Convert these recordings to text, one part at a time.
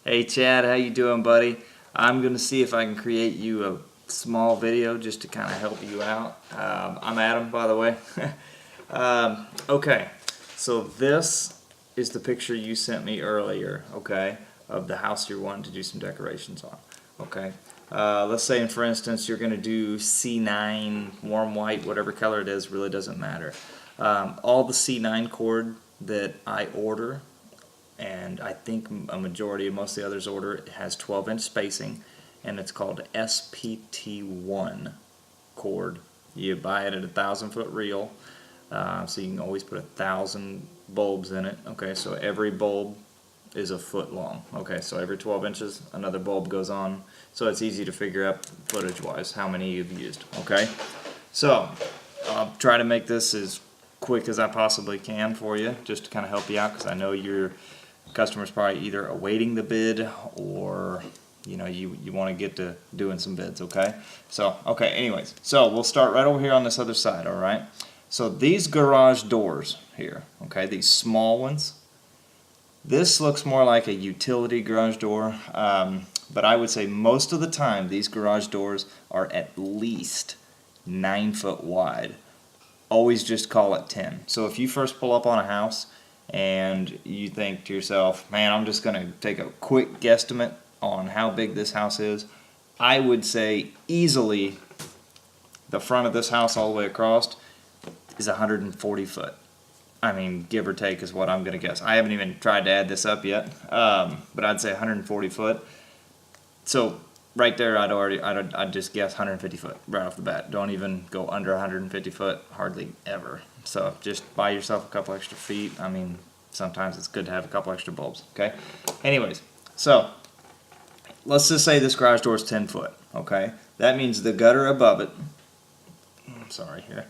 Hey Chad, how you doing, buddy? I'm gonna see if I can create you a small video just to kind of help you out. I'm Adam, by the way. Okay, so this is the picture you sent me earlier, okay, of the house you're wanting to do some decorations on, okay? Let's say, for instance, you're gonna do C9, warm white, whatever color it is, really doesn't matter. All the C9 cord that I order, and I think a majority of most of the others order, it has 12-inch spacing, and it's called SPT1 cord. You buy it at 1,000-foot reel, so you can always put 1,000 bulbs in it. Okay, so every bulb is a foot long. Okay, so every 12 inches another bulb goes on, so it's easy to figure out footage-wise how many you've used. Okay, so I'll try to make this as quick as I possibly can for you, just to kind of help you out, because I know your customer's probably either awaiting the bid or you want to get to doing some bids. Okay, so anyways, so we'll start right over here on this other side. All right, so these garage doors here, okay, these small ones, this looks more like a utility garage door, but I would say most of the time these garage doors are at least 9 foot wide. Always just call it 10. So if you first pull up on a house and you think to yourself, man, I'm just going to take a quick guesstimate on how big this house is, I would say easily the front of this house all the way across is 140 foot. I mean, give or take is what I'm going to guess. I haven't even tried to add this up yet, but I'd say 140 foot. So right there, I'd just guess 150 foot right off the bat. Don't even go under 150 foot, hardly ever. So just buy yourself a couple extra feet. I mean, sometimes it's good to have a couple extra bulbs, okay? Anyways, so let's just say this garage door is 10 foot, okay? That means the gutter above it, I'm sorry here,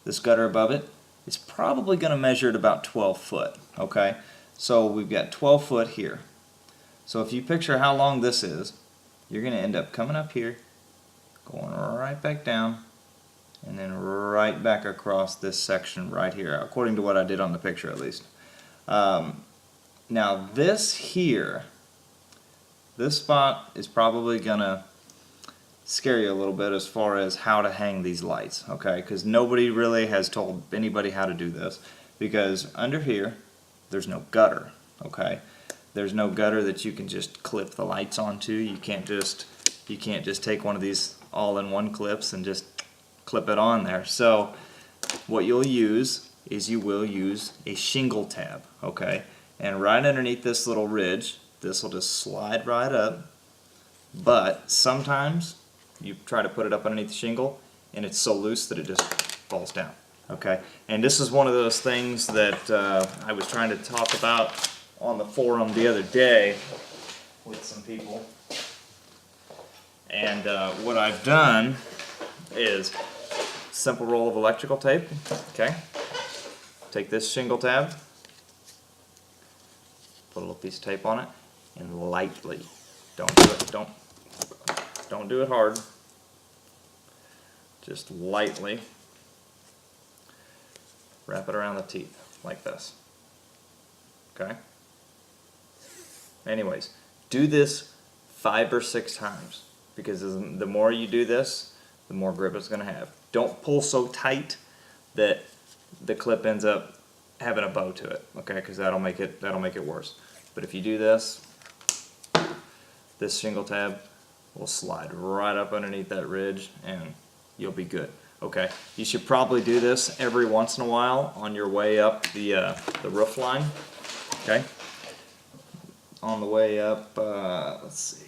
this gutter above it is probably going to measure at about 12 foot, okay? So we've got 12 foot here. So if you picture how long this is, you're going to end up coming up here, going right back down, and then right back across this section right here, according to what I did on the picture at least. Now this here, this spot is probably going to scare you a little bit as far as how to hang these lights, okay? Because nobody really has told anybody how to do this, because under here there's no gutter, okay? There's no gutter that you can just clip the lights onto. You can't just take one of these all-in-one clips and just clip it on there. So what you'll use is you will use a shingle tab, okay? And right underneath this little ridge, this will just slide right up. But sometimes you try to put it up underneath the shingle and it's so loose that it just falls down, okay? And this is one of those things that I was trying to talk about on the forum the other day with some people, and what I've done is simple roll of electrical tape. Okay, take this shingle tab, put a little piece of tape on it, and lightly, don't do it hard, just lightly wrap it around the teeth like this. Okay. Anyways, do this 5 or 6 times, because the more you do this, the more grip it's going to have. Don't pull so tight that the clip ends up having a bow to it, okay? Because that'll make it worse. But if you do this, this shingle tab will slide right up underneath that ridge, and you'll be good. Okay, you should probably do this every once in a while on your way up the roof line. Okay. On the way up, let's see.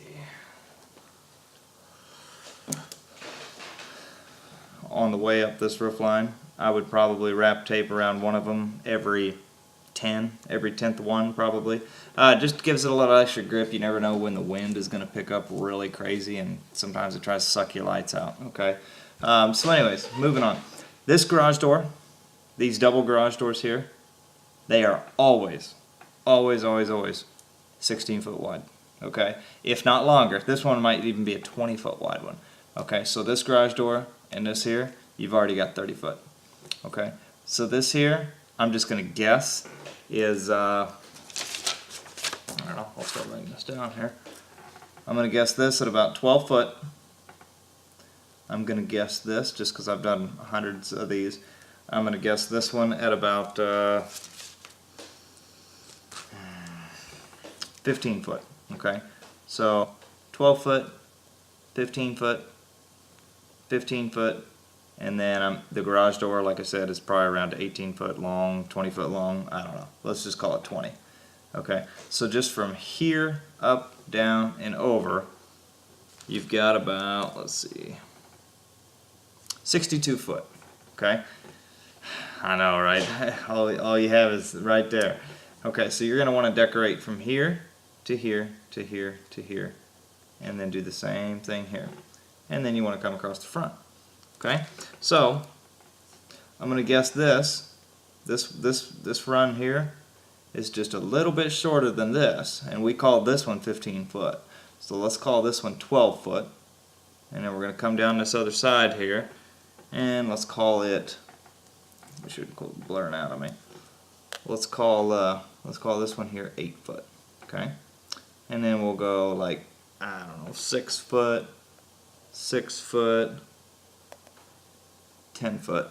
On the way up this roof line, I would probably wrap tape around one of them every 10th one probably. Just gives it a little extra grip. You never know when the wind is going to pick up really crazy, and sometimes it tries to suck your lights out. Okay. So anyways, moving on. This garage door, these double garage doors here, they are always 16 foot wide, okay? If not longer. This one might even be a 20 foot wide one, okay? So this garage door and this here, you've already got 30 foot, okay? So this here, I'm just going to guess, is don't know, I'll start writing this down here. I'm going to guess this at about 12 foot. I'm going to guess this, just because I've done hundreds of these, I'm going to guess this one at about 15 foot. Okay, so 12 foot, 15 foot, 15 foot, and then the garage door, like I said, is probably around 18 foot long, 20 foot long, I don't know. Let's just call it 20. Okay, so just from here, up, down, and over, you've got about, let's see, 62 foot. Okay, I know, right? all you have is right there. Okay, so you're going to want to decorate from here to here to here to here, and then do the same thing here, and then you want to come across the front. Okay, so I'm going to guess this run here is just a little bit shorter than this, and we call this one 15 foot. So let's call this one 12 foot, and then we're going to come down this other side here, and let's call it, we should quit blurring out on me. Let's call this one here 8 foot. Okay, and then we'll go like, I don't know, 6 foot, 6 foot, 10 foot.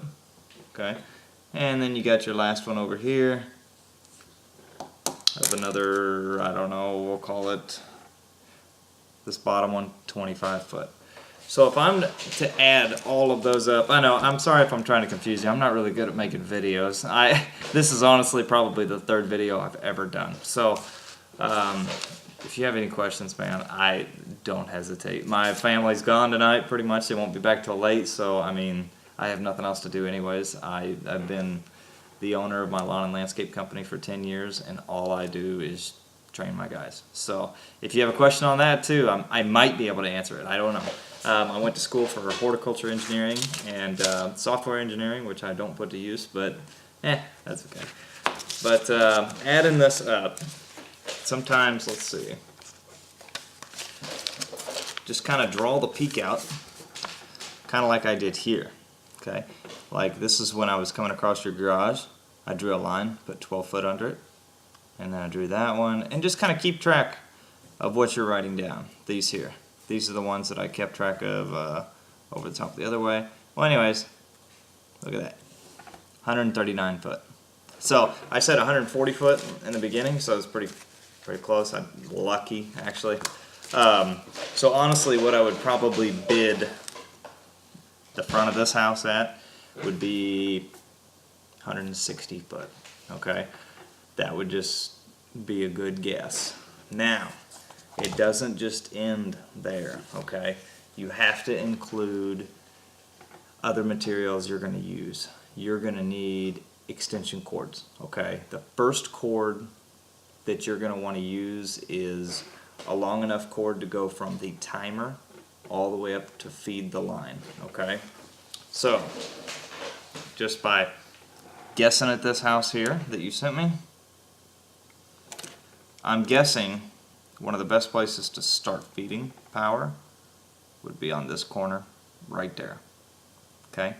Okay, and then you got your last one over here of another, I don't know, we'll call it, this bottom one, 25 foot. So if I'm to add all of those up, I know, I'm sorry if I'm trying to confuse you. I'm not really good at making videos. This is honestly probably the third video I've ever done. So if you have any questions, man, I don't hesitate. My family's gone tonight pretty much. They won't be back till late, so I mean, I have nothing else to do anyways. I've been the owner of my lawn and landscape company for 10 years, and all I do is train my guys. So if you have a question on that too, I might be able to answer it. I don't know. I went to school for horticulture engineering and software engineering, which I don't put to use, but that's okay. But adding this up, sometimes, let's see, just kind of draw the peak out, kind of like I did here. Okay, like this is when I was coming across your garage. I drew a line, put 12 foot under it, and then I drew that one, and just kind of keep track of what you're writing down. These here. These are the ones that I kept track of over the top the other way. Well, anyways, look at that. 139 foot. So I said 140 foot in the beginning, so it's pretty close. I'm lucky, actually. So honestly, what I would probably bid the front of this house at would be 160 foot. Okay, that would just be a good guess. Now, it doesn't just end there, okay? You have to include other materials you're going to use. You're going to need extension cords, okay? The first cord that you're going to want to use is a long enough cord to go from the timer all the way up to feed the line, okay? So, just by guessing at this house here that you sent me, I'm guessing one of the best places to start feeding power would be on this corner right there. Okay?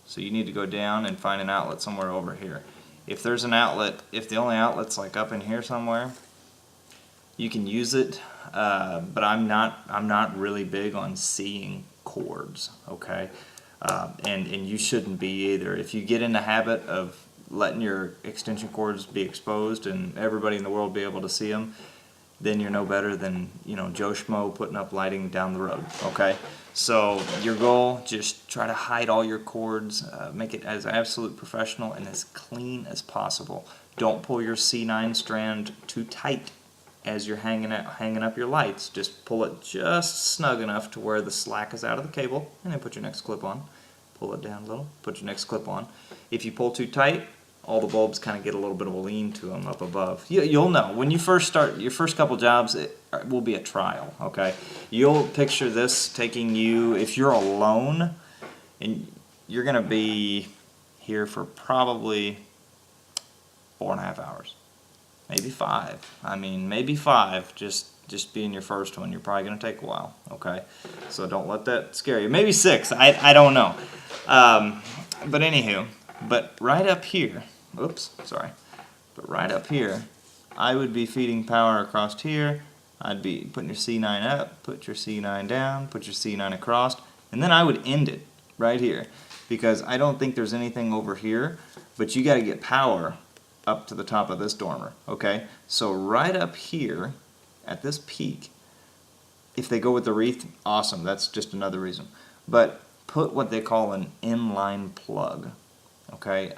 So you need to go down and find an outlet somewhere over here. If there's an outlet, if the only outlet's like up in here somewhere, you can use it, but I'm not really big on seeing cords, okay? And you shouldn't be either. If you get in the habit of letting your extension cords be exposed and everybody in the world be able to see them, then you're no better than, you know, Joe Schmo putting up lighting down the road, okay? So your goal, just try to hide all your cords, make it as absolute professional and as clean as possible. Don't pull your C9 strand too tight as you're hanging up your lights. Just pull it just snug enough to where the slack is out of the cable, and then put your next clip on. Pull it down a little, put your next clip on. If you pull too tight, all the bulbs kind of get a little bit of a lean to them up above. You'll know. When you first start, your first couple jobs, it will be a trial, okay? You'll picture this taking you, if you're alone, and you're going to be here for probably 4.5 hours. Maybe 5. I mean, maybe 5, just being your first one. You're probably going to take a while, okay? So don't let that scare you. Maybe 6, I don't know. But anywho, but right up here, oops, sorry. But right up here, I would be feeding power across here. I'd be putting your C9 up, put your C9 down, put your C9 across, and then I would end it right here, because I don't think there's anything over here, but you got to get power up to the top of this dormer, okay? So right up here at this peak, if they go with the wreath, awesome, that's just another reason. But put what they call an inline plug, okay?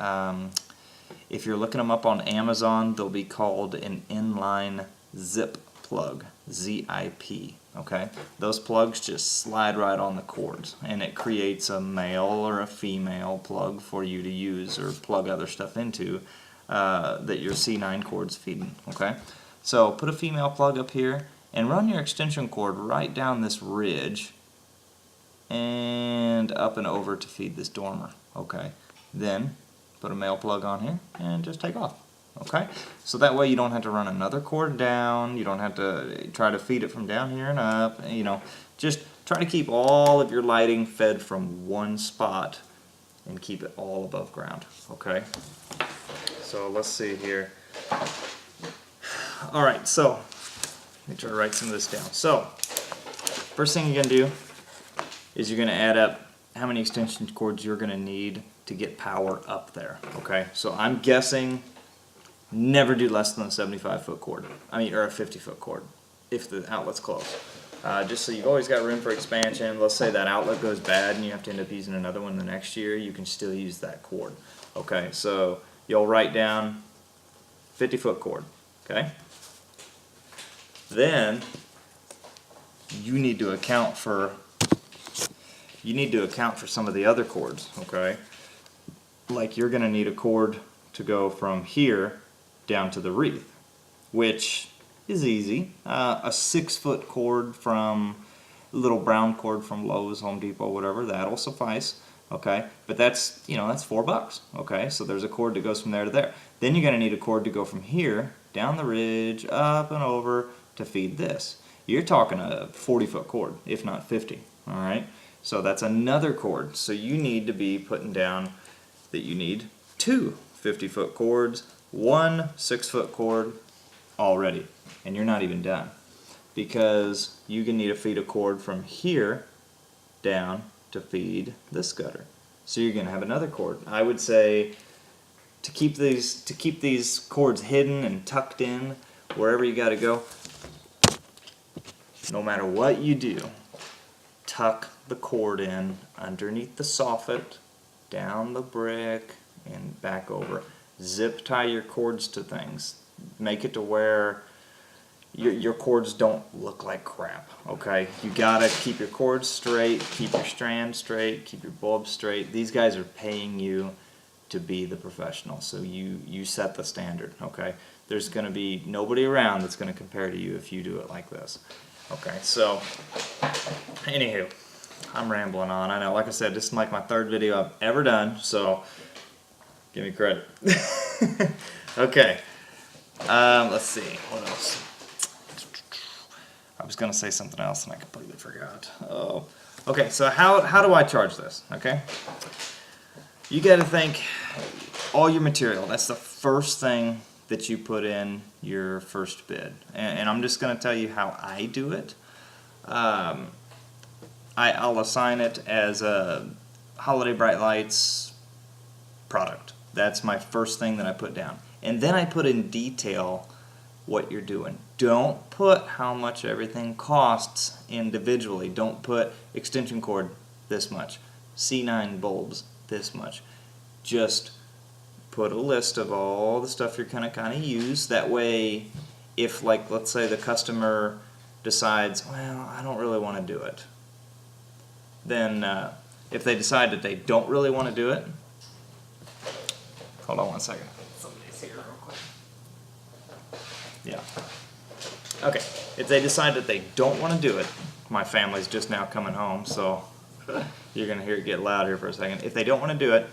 If you're looking them up on Amazon, they'll be called an inline zip plug, Z-I-P, okay? Those plugs just slide right on the cords, and it creates a male or a female plug for you to use or plug other stuff into that your C9 cord's feeding, okay? So put a female plug up here and run your extension cord right down this ridge and up and over to feed this dormer, okay? Then put a male plug on here and just take off, okay? So that way you don't have to run another cord down, you don't have to try to feed it from down here and up, you know, just try to keep all of your lighting fed from one spot and keep it all above ground, okay? So let's see here. Alright, so let me try to write some of this down. So, first thing you're going to do is you're going to add up how many extension cords you're going to need to get power up there, okay? So I'm guessing never do less than a 75-foot cord, or a 50-foot cord, if the outlet's close. Just so you've always got room for expansion. Let's say that outlet goes bad and you have to end up using another one the next year, you can still use that cord, okay? So you'll write down 50-foot cord, okay? Then you need to account for some of the other cords, okay? Like you're going to need a cord to go from here down to the wreath, which is easy. A 6-foot cord from little brown cord from Lowe's, Home Depot, whatever, that'll suffice, okay? But that's, you know, that's $4, okay? So there's a cord that goes from there to there. Then you're going to need a cord to go from here down the ridge, up and over to feed this. You're talking a 40-foot cord, if not 50, all right? So that's another cord. So you need to be putting down that you need 2 50-foot cords, 1 6-foot cord already, and you're not even done, because you can need to feed a cord from here down to feed this gutter. So you're going to have another cord. I would say to keep these cords hidden and tucked in wherever you got to go, no matter what you do, tuck the cord in underneath the soffit, down the brick, and back over. Zip tie your cords to things. Make it to where your cords don't look like crap, okay? You gotta keep your cords straight, keep your strand straight, keep your bulb straight. These guys are paying you to be the professional, so you set the standard, okay? There's gonna be nobody around that's gonna compare to you if you do it like this. Okay, so, anywho, I'm rambling on. I know, like I said, this is like my 3rd video I've ever done, so give me credit. Okay, let's see, what else? I was going to say something else and I completely forgot. Oh, okay, so how do I charge this, okay? You got to think all your material, that's the first thing that you put in your first bid. And I'm just going to tell you how I do it. I'll assign it as a Holiday Bright Lights product. That's my first thing that I put down. And then I put in detail what you're doing. Don't put how much everything costs individually. Don't put extension cord this much, C9 bulbs this much. Just put a list of all the stuff you're gonna kind of use. That way, if, like, let's say the customer decides, well, I don't really want to do it, then if they decide that they don't really want to do it, hold on one second. Somebody's here real quick. Yeah. Okay, if they decide that they don't want to do it, my family's just now coming home, so you're going to hear it get loud here for a second. If they don't want to do it,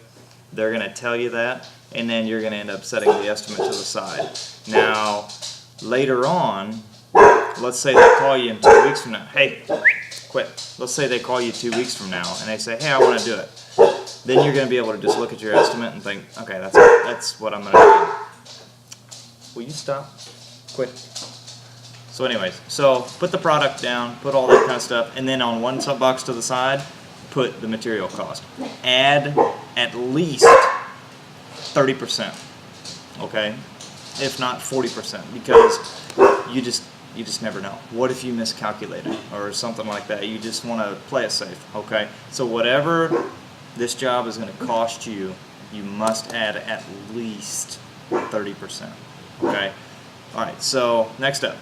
they're going to tell you that, and then you're going to end up setting the estimate to the side. Now, later on, let's say they call you in 2 weeks from now. Hey, quit. Let's say they call you 2 weeks from now, and they say, hey, I want to do it. Then you're going to be able to just look at your estimate and think, okay, that's what I'm going to do. Will you stop? Quit. So anyways, so put the product down, put all that kind of stuff, and then on one box to the side, put the material cost. Add at least 30%, okay? If not 40%, because you just never know. What if you miscalculated or something like that? You just want to play it safe, okay? So whatever this job is going to cost you, you must add at least 30%, okay? All right, so next up,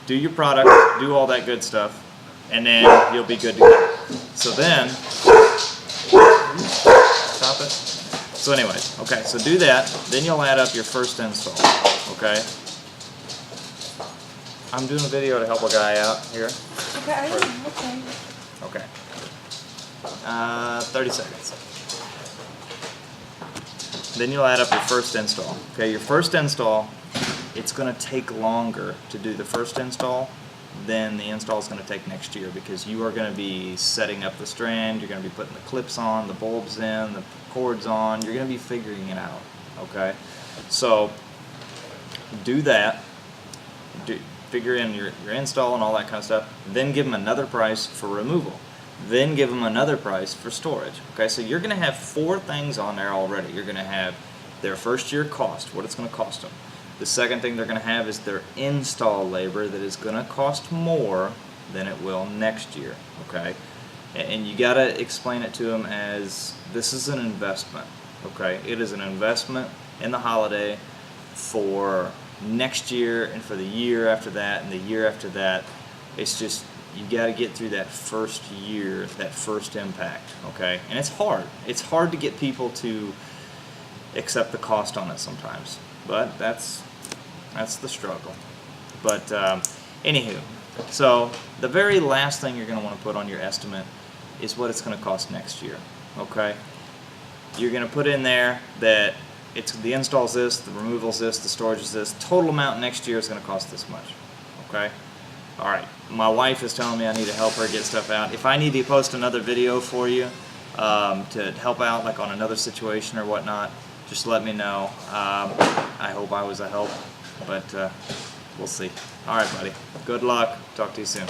do your product, do all that good stuff, and then you'll be good to go. So then, stop it. So anyways, okay, so do that, then you'll add up your first install, okay? I'm doing a video to help a guy out here. Okay, okay. Okay. 30 seconds. Then you'll add up your first install. Okay, your first install, it's going to take longer to do the first install than the install is going to take next year, because you are going to be setting up the strand, you're going to be putting the clips on, the bulbs in, the cords on, you're going to be figuring it out, okay? So do that, figure in your install and all that kind of stuff, then give them another price for removal, then give them another price for storage, okay? So you're going to have 4 things on there already. You're going to have their first year cost, what it's going to cost them. The second thing they're going to have is their install labor that is going to cost more than it will next year, okay? And you got to explain it to them as this is an investment, okay? It is an investment in the holiday for next year and for the year after that and the year after that. It's just, you got to get through that first year, that first impact, okay? And it's hard. It's hard to get people to accept the cost on it sometimes. But that's the struggle. But anywho, so the very last thing you're going to want to put on your estimate is what it's going to cost next year. Okay, you're going to put in there that it's the install's this, the removal's this, the storage is this. Total amount next year is going to cost this much. Okay. All right. My wife is telling me I need to help her get stuff out. If I need to post another video for you to help out, like on another situation or whatnot, just let me know. I hope I was a help, but we'll see. All right, buddy. Good luck. Talk to you soon.